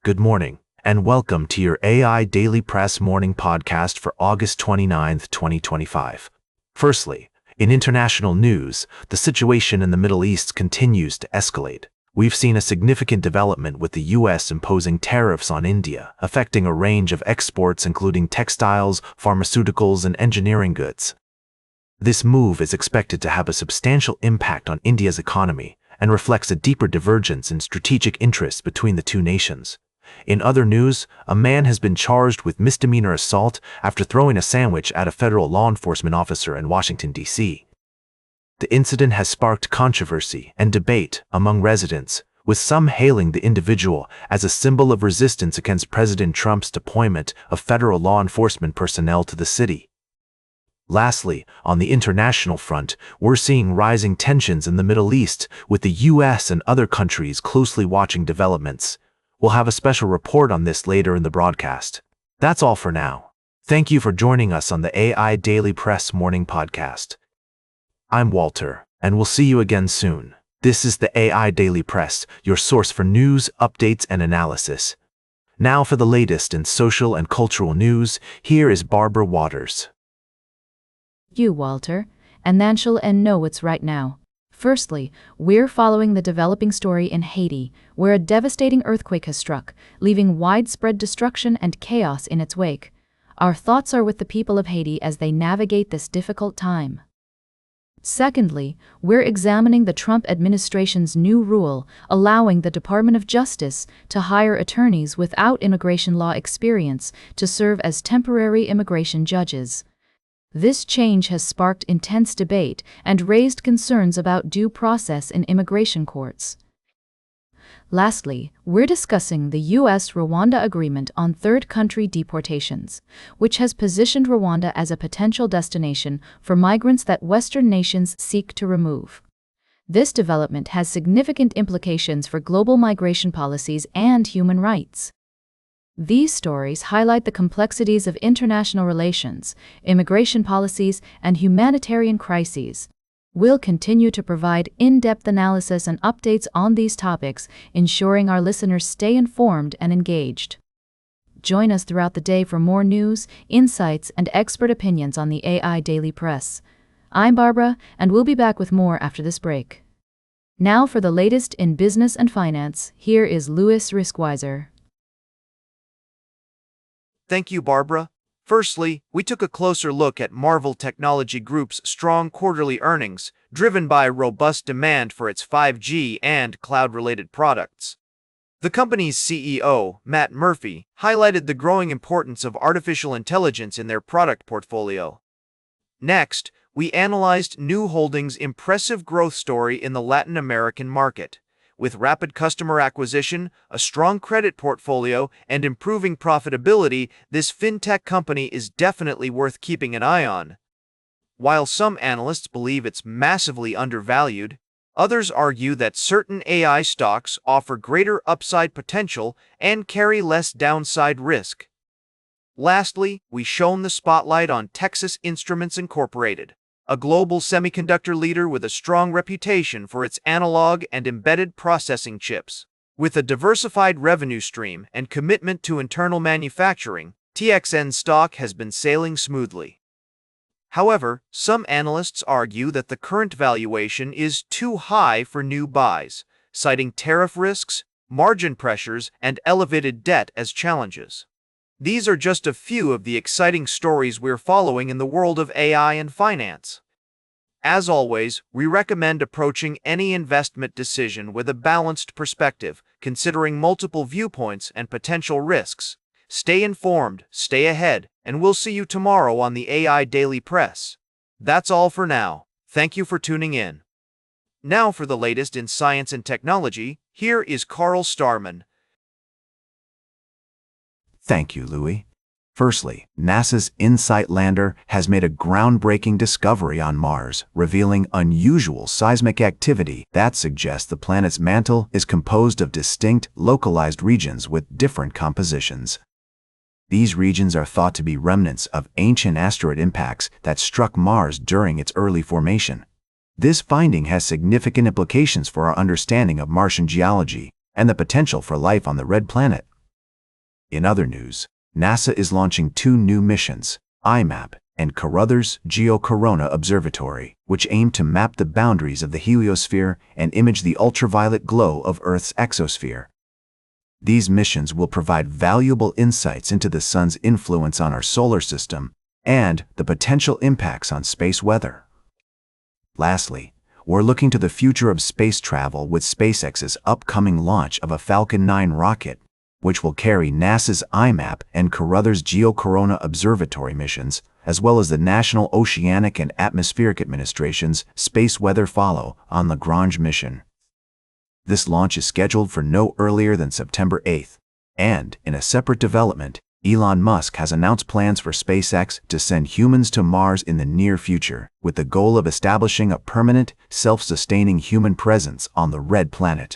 Good morning, and welcome to your AI Daily Press morning podcast for August 29th, 2025. Firstly, in international news, the situation in the Middle East continues to escalate. We've seen a significant development with the U.S. imposing tariffs on India, affecting a range of exports including textiles, pharmaceuticals, and engineering goods. This move is expected to have a substantial impact on India's economy and reflects a deeper divergence in strategic interests between the two nations. In other news, a man has been charged with misdemeanor assault after throwing a sandwich at a federal law enforcement officer in Washington, D.C. The incident has sparked controversy and debate among residents, with some hailing the individual as a symbol of resistance against President Trump's deployment of federal law enforcement personnel to the city. Lastly, on the international front, we're seeing rising tensions in the Middle East, with the U.S. and other countries closely watching developments. We'll have a special report on this later in the broadcast. That's all for now. Thank you for joining us on the AI Daily Press morning podcast. I'm Walter, and we'll see you again soon. This is the AI Daily Press, your source for news, updates, and analysis. Now for the latest in social and cultural news, here is Barbara Waters. You, Walter, and Nanshul and know what's right now. Firstly, we're following the developing story in Haiti, where a devastating earthquake has struck, leaving widespread destruction and chaos in its wake. Our thoughts are with the people of Haiti as they navigate this difficult time. Secondly, we're examining the Trump administration's new rule allowing the Department of Justice to hire attorneys without immigration law experience to serve as temporary immigration judges. This change has sparked intense debate and raised concerns about due process in immigration courts. Lastly, we're discussing the U.S.-Rwanda agreement on third-country deportations, which has positioned Rwanda as a potential destination for migrants that Western nations seek to remove. This development has significant implications for global migration policies and human rights. These stories highlight the complexities of international relations, immigration policies, and humanitarian crises. We'll continue to provide in-depth analysis and updates on these topics, ensuring our listeners stay informed and engaged. Join us throughout the day for more news, insights, and expert opinions on the AI Daily Press. I'm Barbara, and we'll be back with more after this break. Now for the latest in business and finance, here is Louis Riskweiser. Thank you, Barbara. Firstly, we took a closer look at Marvell Technology Group's strong quarterly earnings, driven by robust demand for its 5G and cloud-related products. The company's CEO, Matt Murphy, highlighted the growing importance of artificial intelligence in their product portfolio. Next, we analyzed Nu Holdings' impressive growth story in the Latin American market. With rapid customer acquisition, a strong credit portfolio, and improving profitability, this fintech company is definitely worth keeping an eye on. While some analysts believe it's massively undervalued, others argue that certain AI stocks offer greater upside potential and carry less downside risk. Lastly, we shone the spotlight on Texas Instruments Incorporated, a global semiconductor leader with a strong reputation for its analog and embedded processing chips. With a diversified revenue stream and commitment to internal manufacturing, TXN stock has been sailing smoothly. However, some analysts argue that the current valuation is too high for new buys, citing tariff risks, margin pressures, and elevated debt as challenges. These are just a few of the exciting stories we're following in the world of AI and finance. As always, we recommend approaching any investment decision with a balanced perspective, considering multiple viewpoints and potential risks. Stay informed, stay ahead, and we'll see you tomorrow on the AI Daily Press. That's all for now. Thank you for tuning in. Now for the latest in science and technology, here is Carl Starman. Thank you, Louis. Firstly, NASA's InSight lander has made a groundbreaking discovery on Mars, revealing unusual seismic activity that suggests the planet's mantle is composed of distinct, localized regions with different compositions. These regions are thought to be remnants of ancient asteroid impacts that struck Mars during its early formation. This finding has significant implications for our understanding of Martian geology and the potential for life on the red planet. In other news, NASA is launching 2 new missions, IMAP and Carruthers Geocorona Observatory, which aim to map the boundaries of the heliosphere and image the ultraviolet glow of Earth's exosphere. These missions will provide valuable insights into the sun's influence on our solar system and the potential impacts on space weather. Lastly, we're looking to the future of space travel with SpaceX's upcoming launch of a Falcon 9 rocket, which will carry NASA's IMAP and Carruthers Geocorona Observatory missions, as well as the National Oceanic and Atmospheric Administration's Space Weather Follow-on Lagrange mission. This launch is scheduled for no earlier than September 8th, and, in a separate development, Elon Musk has announced plans for SpaceX to send humans to Mars in the near future, with the goal of establishing a permanent, self-sustaining human presence on the red planet.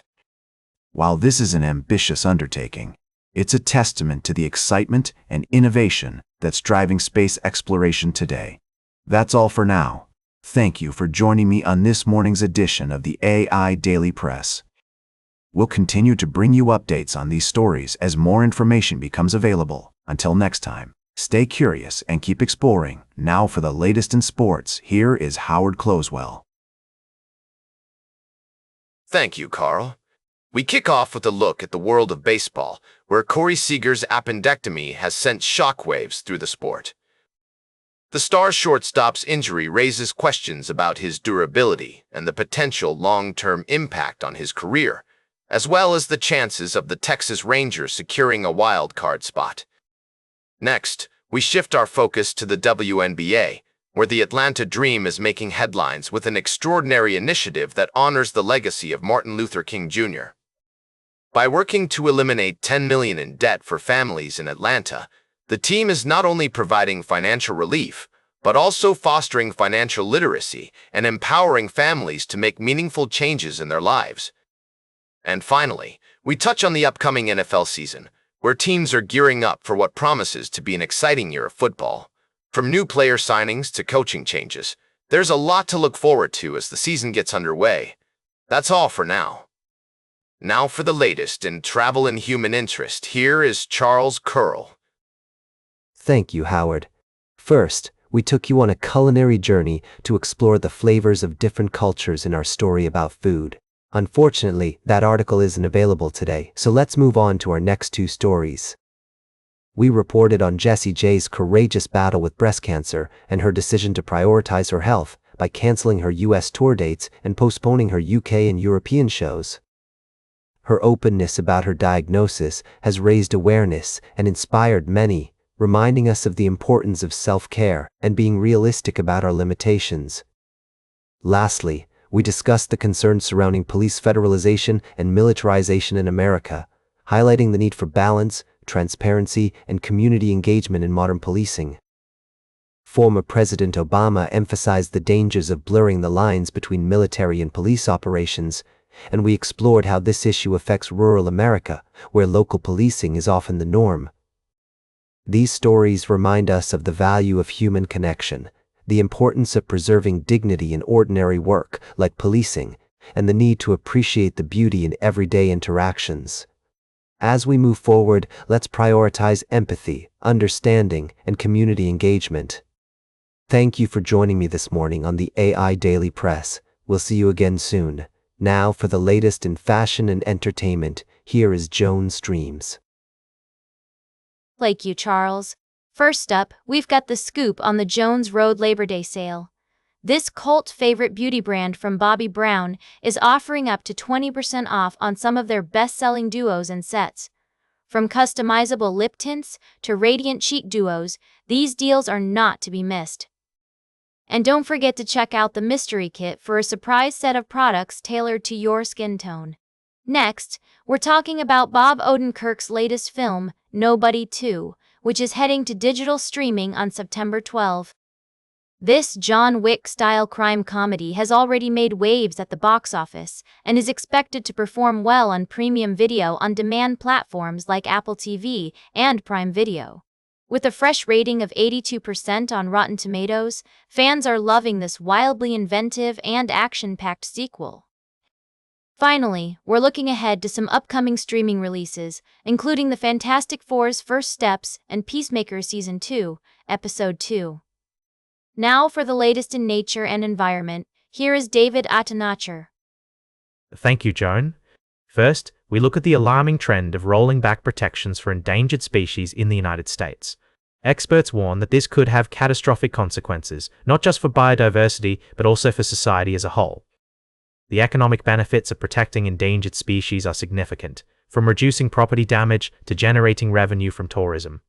While this is an ambitious undertaking, it's a testament to the excitement and innovation that's driving space exploration today. That's all for now. Thank you for joining me on this morning's edition of the AI Daily Press. We'll continue to bring you updates on these stories as more information becomes available. Until next time, stay curious and keep exploring. Now for the latest in sports, here is Howard Closewell. Thank you, Carl. We kick off with a look at the world of baseball, where Corey Seager's appendectomy has sent shockwaves through the sport. The star shortstop's injury raises questions about his durability and the potential long-term impact on his career, as well as the chances of the Texas Rangers securing a wild card spot. Next, we shift our focus to the WNBA, where the Atlanta Dream is making headlines with an extraordinary initiative that honors the legacy of Martin Luther King Jr. By working to eliminate $10 million in debt for families in Atlanta, the team is not only providing financial relief, but also fostering financial literacy and empowering families to make meaningful changes in their lives. And finally, we touch on the upcoming NFL season, where teams are gearing up for what promises to be an exciting year of football. From new player signings to coaching changes, there's a lot to look forward to as the season gets underway. That's all for now. Now for the latest in travel and human interest, here is Charles Curl. Thank you, Howard. First, we took you on a culinary journey to explore the flavors of different cultures in our story about food. Unfortunately, that article isn't available today, so let's move on to our next 2 stories. We reported on Jessie J's courageous battle with breast cancer and her decision to prioritize her health by canceling her US tour dates and postponing her UK and European shows. Her openness about her diagnosis has raised awareness and inspired many, reminding us of the importance of self-care and being realistic about our limitations. Lastly, we discussed the concerns surrounding police federalization and militarization in America, highlighting the need for balance, transparency, and community engagement in modern policing. Former President Obama emphasized the dangers of blurring the lines between military and police operations, and we explored how this issue affects rural America, where local policing is often the norm. These stories remind us of the value of human connection, the importance of preserving dignity in ordinary work, like policing, and the need to appreciate the beauty in everyday interactions. As we move forward, let's prioritize empathy, understanding, and community engagement. Thank you for joining me this morning on the AI Daily Press. We'll see you again soon. Now for the latest in fashion and entertainment, here is Joan Streams. Thank you, Charles. First up, we've got the scoop on the Jones Road Labor Day sale. This cult favorite beauty brand from Bobbi Brown is offering up to 20% off on some of their best-selling duos and sets. From customizable lip tints to radiant cheek duos, these deals are not to be missed. And don't forget to check out the mystery kit for a surprise set of products tailored to your skin tone. Next, we're talking about Bob Odenkirk's latest film, Nobody 2, which is heading to digital streaming on September 12. This John Wick-style crime comedy has already made waves at the box office and is expected to perform well on premium video on demand platforms like Apple TV and Prime Video. With a fresh rating of 82% on Rotten Tomatoes, fans are loving this wildly inventive and action-packed sequel. Finally, we're looking ahead to some upcoming streaming releases, including The Fantastic Four's First Steps and Peacemaker Season 2, Episode 2. Now for the latest in nature and environment, here is David Atanacher. Thank you, Joan. First, we look at the alarming trend of rolling back protections for endangered species in the United States. Experts warn that this could have catastrophic consequences, not just for biodiversity, but also for society as a whole. The economic benefits of protecting endangered species are significant, from reducing property damage to generating revenue from tourism.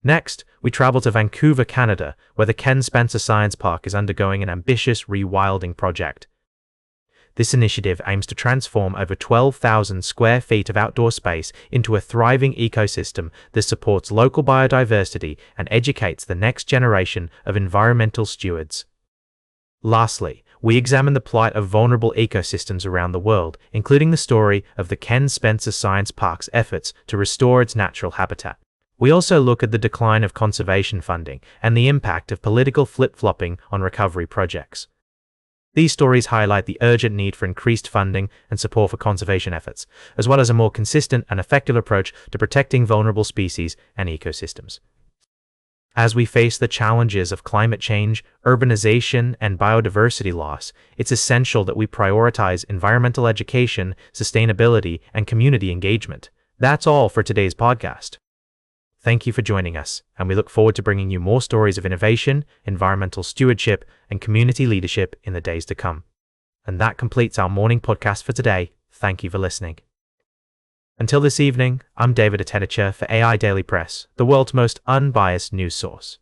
Next, we travel to Vancouver, Canada, where the Ken Spencer Science Park is undergoing an ambitious rewilding project. This initiative aims to transform over 12,000 square feet of outdoor space into a thriving ecosystem that supports local biodiversity and educates the next generation of environmental stewards. Lastly, we examine the plight of vulnerable ecosystems around the world, including the story of the Ken Spencer Science Park's efforts to restore its natural habitat. We also look at the decline of conservation funding and the impact of political flip-flopping on recovery projects. These stories highlight the urgent need for increased funding and support for conservation efforts, as well as a more consistent and effective approach to protecting vulnerable species and ecosystems. As we face the challenges of climate change, urbanization, and biodiversity loss, it's essential that we prioritize environmental education, sustainability, and community engagement. That's all for today's podcast. Thank you for joining us, and we look forward to bringing you more stories of innovation, environmental stewardship, and community leadership in the days to come. And that completes our morning podcast for today. Thank you for listening. Until this evening, I'm David Atenicher for AI Daily Press, the world's most unbiased news source.